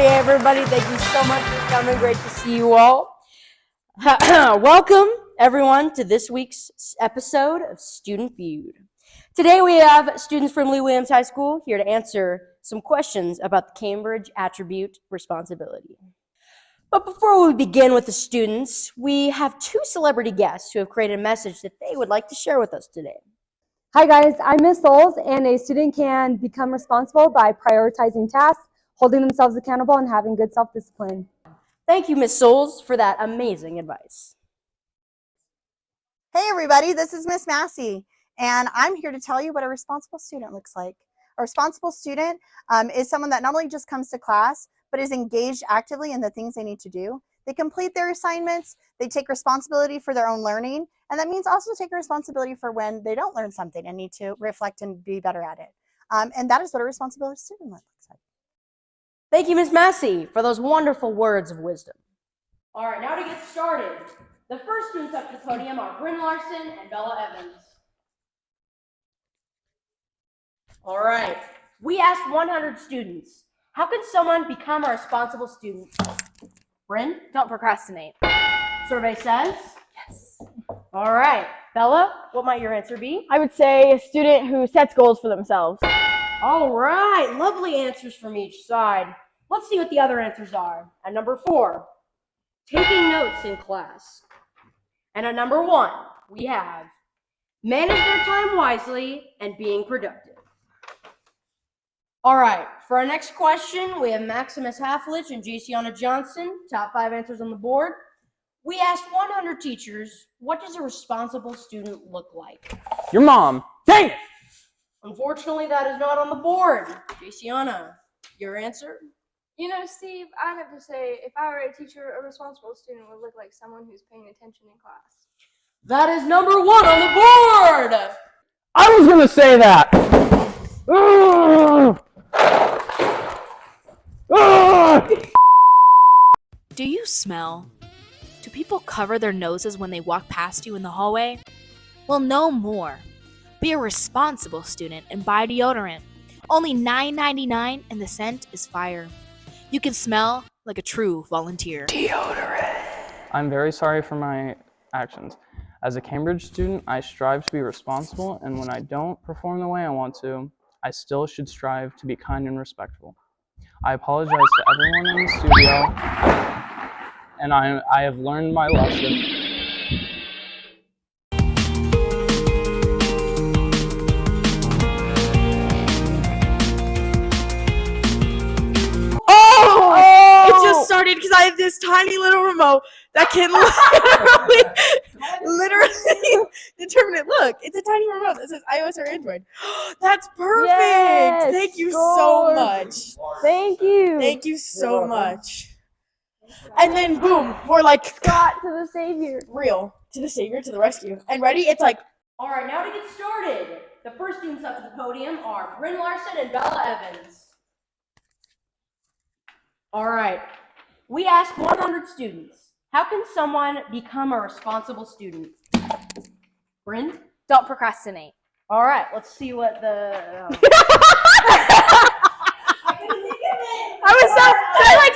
everybody. Thank you so much for coming. Great to see you all. Welcome, everyone, to this week's episode of Student Viewed. Today we have students from Lee Williams High School here to answer some questions about the Cambridge Attribute Responsibility. But before we begin with the students, we have two celebrity guests who have created a message that they would like to share with us today. Hi guys, I'm Ms. Souls, and a student can become responsible by prioritizing tasks, holding themselves accountable, and having good self-discipline. Thank you, Ms. Souls, for that amazing advice. Hey everybody, this is Miss Massey, and I'm here to tell you what a responsible student looks like. A responsible student is someone that not only just comes to class, but is engaged actively in the things they need to do. They complete their assignments, they take responsibility for their own learning, and that means also take responsibility for when they don't learn something and need to reflect and be better at it. And that is what a responsible student looks like. Thank you, Ms. Massey, for those wonderful words of wisdom. All right, now to get started. The first students up to the podium are Bryn Larson and Bella Evans. All right, we asked 100 students, how can someone become a responsible student? Bryn? Don't procrastinate. Survey says? Yes. All right, Bella, what might your answer be? I would say a student who sets goals for themselves. All right, lovely answers from each side. Let's see what the other answers are. At number 4, taking notes in class. And at number 1, we have manage their time wisely and being productive. All right, for our next question, we have Maximus Halflich and Jaciana Johnson, top 5 answers on the board. We asked 100 teachers, what does a responsible student look like? Your mom. Dang it! Unfortunately, that is not on the board. Jaciana, your answer? You know, Steve, I have to say, if I were a teacher, a responsible student would look like someone who's paying attention in class. That is number 1 on the board! I was gonna say that! Do you smell? Do people cover their noses when they walk past you in the hallway? Well, no more. Be a responsible student and buy deodorant. Only $9.99 and the scent is fire. You can smell like a true volunteer. I'm very sorry for my actions. As a Cambridge student, I strive to be responsible, and when I don't perform the way I want to, I still should strive to be kind and respectful. I apologize to everyone in the studio, and I have learned my lesson. It just started because I have this tiny little remote that can literally determine it. Look, it's a tiny remote that says iOS or Android. That's perfect. Yes, Thank you score. so much. Thank you. Thank you so much. And then boom, we're like Scott to the savior. real to the savior, to the rescue. And ready? It's like All right, now to get started. The first students up to the podium are Bryn Larson and Bella Evans. All right, we asked 100 students, how can someone become a responsible student? Bryn? don't procrastinate. All right, let's see what the... I was so like